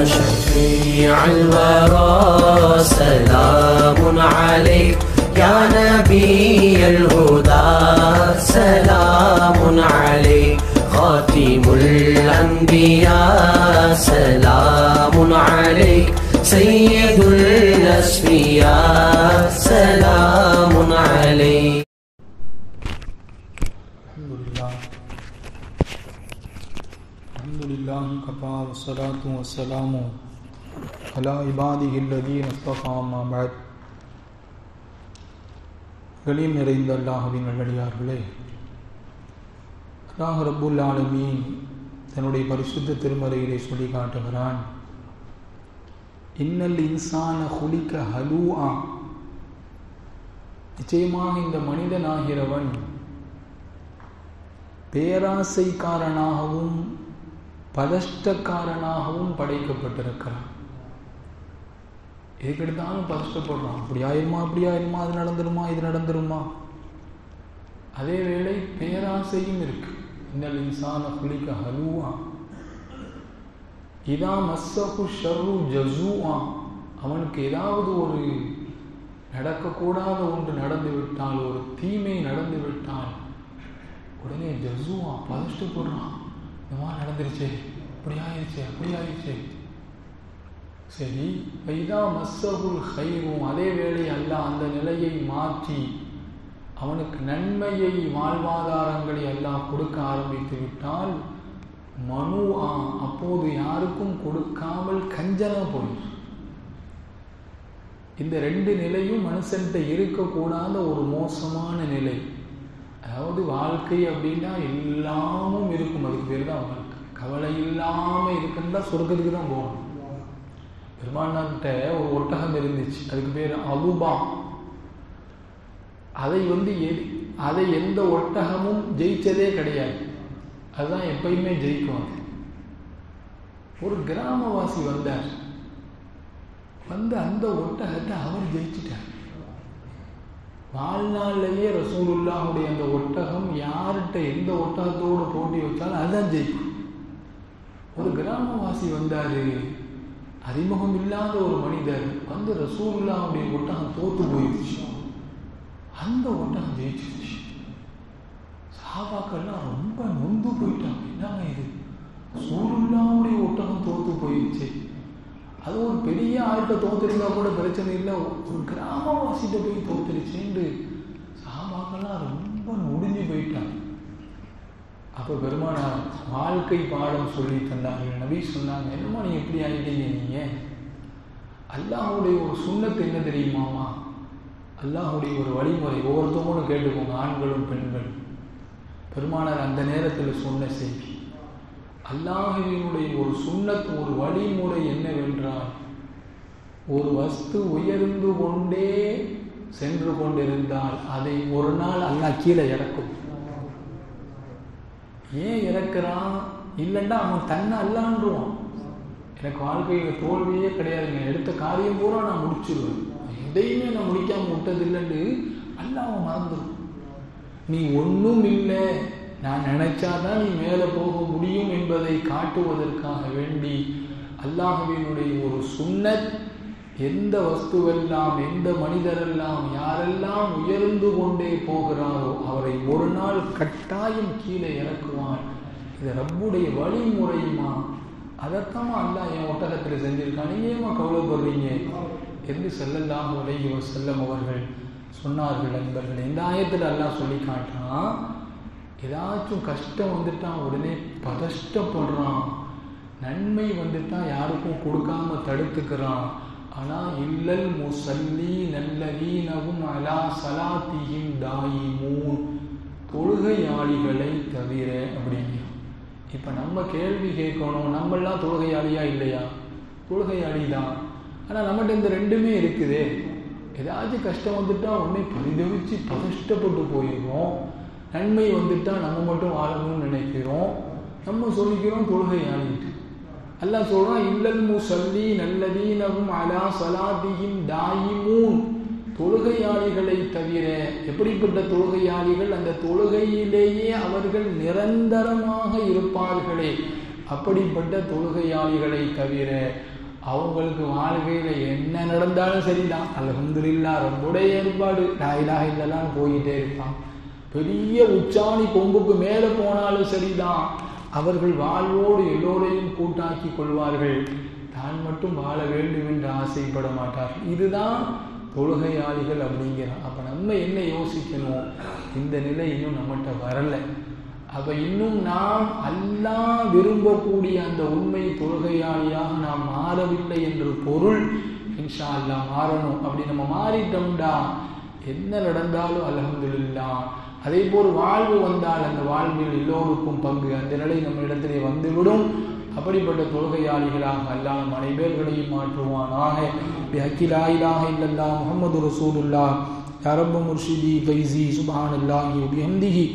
شفيع الورى سلام عليك يا نبي الهدى سلام عليك خاتم الأنبياء سلام عليك سيد الأسفياء سلام عليك. الحمد لله كفى والصلاة والسلام على عباده الذين اصطفى أما بعد. கலிம் நிறைந்த அல்லாஹ்வின் நல்லடியார்களே, அல்லாஹ் ரப்புல் ஆலமீன் தன்னுடைய பரிசுத்த திருமறையிலே சொல்லி காட்டுகிறான், இன்னல் இன்சான குலிக ஹலூஆ, நிச்சயமாக இந்த மனிதனாகிறவன் பேராசைக்காரனாகவும் பதஷ்டக்காரனாகவும் படைக்கப்பட்டிருக்கிறான். எதுக்கெடுத்தாலும் பதஷ்டப்படுறான். அப்படி ஆயிருமா அது நடந்துருமா, இது நடந்துருமா. அதே வேளை பேராசையும் இருக்கு. இன்னல் இன்சான குலிக ஹலூஆ இதா மஸ்ஸஹு ஷர்ரு ஜஸூஆ, அவனுக்கு ஏதாவது ஒரு நடக்கக்கூடாத ஒன்று நடந்து விட்டால், ஒரு தீமை நடந்து விட்டால் உடனே ஜஸூஆ பதஷ்டப்படுறான். இந்த மாதிரி நடந்துருச்சே, அப்படி ஆயிடுச்சே. சரி, வைதா மஸ்ஸஹுல் ஹைரும், அதே வேளை அல்லாஹ் அந்த நிலையை மாற்றி அவனுக்கு நன்மையை வாழ்வாதாரங்களை அல்லாஹ் கொடுக்க ஆரம்பித்து விட்டால் மனுஆ, அப்போது யாருக்கும் கொடுக்காமல் கஞ்சனம் போயிடும். இந்த ரெண்டு நிலையும் மனுஷன்கிட்ட இருக்கக்கூடாத ஒரு மோசமான நிலை. அதாவது வாழ்க்கை அப்படின்னா எல்லாமும் இருக்கும், அதுக்கு பேர் தான் வாழ்க்கை. கவலை இல்லாமல் இருக்குன்னா சொர்க்கத்துக்கு தான் போகணும். பெருமானார்கிட்ட ஒரு ஒட்டகம் இருந்துச்சு, அதுக்கு பேர் அலுபா. அதை எந்த ஒட்டகமும் ஜெயிச்சதே கிடையாது, அதுதான் எப்பயுமே ஜெயிக்கும். ஒரு கிராமவாசி வந்தார், அந்த ஒட்டகத்தை அவர் ஜெயிச்சிட்டார். வாழ்நாளிலேயே ரசூலுல்லாஹுடைய அந்த ஒட்டகம் யார்கிட்ட எந்த ஒட்டகத்தோடு போட்டி வச்சாலும் அதுதான் ஜெயிக்கும். ஒரு கிராமவாசி வந்தாரு, அறிமுகம் இல்லாத ஒரு மனிதர் வந்து ரசூலுல்லாஹுடைய ஒட்டகம் தோத்து போயிடுச்சு, அந்த ஒட்டகம் ஜெயிச்சிருச்சு. சஹாபாக்கள்லாம் ரொம்ப நொந்து போயிட்டாங்க. என்னங்க இது, ரசூலுல்லாஹுடைய ஒட்டகம் தோத்து போயிடுச்சு. அது ஒரு பெரிய ஆள்கிட்ட தோத்துருந்தா கூட பிரச்சனை இல்லை, ஒரு கிராமவாசிட்ட போய் தோத்துருச்சுன்னு சஹாபாக்கள்லாம் ரொம்ப நொடிஞ்சு போயிட்டாங்க. அப்போ பெருமானார் வாழ்க்கை பாடம் சொல்லி தந்தார்கள். நபி சொன்னாங்க, என்னமா நீ எப்படி ஆகிட்டீங்க, நீங்க அல்லாஹுடைய ஒரு சுன்னத்து என்ன தெரியுமாமா, அல்லாஹுடைய ஒரு வழிமுறை. ஒவ்வொருத்தவங்களும் கேட்டுக்கோங்க, ஆண்களும் பெண்களும். பெருமானார் அந்த நேரத்தில் சொன்ன செய்தி, அல்லாஹுவினுடைய ஒரு சுன்னத், ஒரு வழிமுறை என்னவென்றால், ஒரு வஸ்து உயர்ந்து கொண்டே சென்று கொண்டிருந்தால் அதை ஒரு நாள் அல்லாஹ் கீழே இறக்கும். ஏன் இறக்குறான்? இல்லைன்னா அவன் தன்னை அல்லாண்டுவான். எனக்கு வாழ்க்கையில் தோல்வியே கிடையாதுங்க, எடுத்த காரியம் பூரா நான் முடிச்சிருவேன், எதையுமே நான் முடிக்காமல் விட்டதில்லைன்னு அல்லாஹ் அவன் மறந்துடும். நீ ஒன்றும் இல்லை, நான் நினைச்சாதான் நீ மேலே போக முடியும் என்பதை காட்டுவதற்காக வேண்டி அல்லாஹ்வினுடைய ஒரு சுன்னத், எந்த வஸ்துவெல்லாம் எந்த மனிதரெல்லாம் யாரெல்லாம் உயர்ந்து கொண்டே போகிறாரோ அவரை ஒரு நாள் கட்டாயம் கீழே இறக்குவான். இது ரப்புடைய வழிமுறையுமா, அதைத்தான் அல்லாஹ் என் ஒட்டகத்தில் செஞ்சிருக்கான், நீங்க ஏமா கவலைப்படுறீங்க என்று ஸல்லல்லாஹு அலைஹி வஸல்லம் அவர்கள் சொன்னார்கள். நண்பர்கள், இந்த ஆயத்தில் அல்லாஹ் சொல்லி காட்டான், ஏதாச்சும் கஷ்டம் வந்துட்டான் உடனே பதஷ்டப்படுறான், நன்மை வந்துட்டா யாருக்கும் கொடுக்காம தடுத்துக்கிறான். ஆனால் இல்லல் முஸல்லி நல்லதீனஹும் அலா ஸலாத்திஹிம் தாயிமூன், தொழுகையாளிகளை தவிர அப்படிங்க. இப்போ நம்ம கேள்வி கேட்கணும், நம்மளாம் தொழுகையாளியா இல்லையா? தொழுகையாளி தான். ஆனால் நம்மகிட்ட இந்த ரெண்டுமே இருக்குது. ஏதாச்சும் கஷ்டம் வந்துட்டா உடனே பரிதவிச்சு பதஷ்டப்பட்டு போயிடுறோம், நன்மை வந்துட்டா நம்ம மட்டும் வாழணும்னு நினைக்கிறோம், நம்ம சொல்லிக்கிறோம் தொழுகையாளிட்டு. அல்லாஹ் சொல்றான், இல்லல் முஸல்லி நல்லதீனஹும் அலா ஸலாத்திஹிம் தாயிமூன், தொழுகையாளிகளை தவிர. எப்படிப்பட்ட தொழுகையாளிகள்? அந்த தொழுகையிலேயே அவர்கள் நிரந்தரமாக இருப்பார்களே, அப்படிப்பட்ட தொழுகையாளிகளை தவிர அவங்களுக்கு வாழ்க்கையில் என்ன நடந்தாலும் சரிதான், அல்ஹம்துலில்லாஹ் ரொம்புடைய ஏற்பாடு, லா இலாஹ இல்லல்லாஹ் போயிட்டே இருப்பான். பெரிய உச்சாணி கொம்புக்கு மேலே போனாலும் சரிதான், அவர்கள் வாழ்வோடு எல்லோரையும் கூட்டாக்கி கொள்வார்கள், தான் மட்டும் வாழ வேண்டும் என்று ஆசைப்பட மாட்டார்கள். இதுதான் தொழுகையாளிகள் அப்படிங்கிறான். அப்போ நம்ம என்ன யோசிக்கணும், இந்த நிலை இன்னும் நம்மகிட்ட வரலை. அப்போ இன்னும் நாம் அல்லாஹ் விரும்பக்கூடிய அந்த உண்மை தொழுகையாளியாக நாம் மாறவில்லை என்று பொருள். இன்ஷா அல்லாஹ் மாறணும். அப்படி நம்ம மாறிட்டோம்டா என்ன நடந்தாலும் அல்ஹம்துலில்லாஹ். அதே போல் வாழ்வு வந்தால் அந்த வாழ்வில் எல்லோருக்கும் பங்கு, அந்த நிலை நம்ம இடத்திலே வந்துவிடும். அப்படிப்பட்ட தொழுகையாளிகளாக அல்லாஹ் நம் அனைவர்களையும் மாற்றுவானாக. பிஹக்கி லா இலாஹ இல்லல்லாஹ் முஹம்மது ரசூலுல்லாஹ் யா ரப்ப முர்ஷிதி ஃபைஸி சுப்ஹானல்லாஹி வ பிஹம்திஹி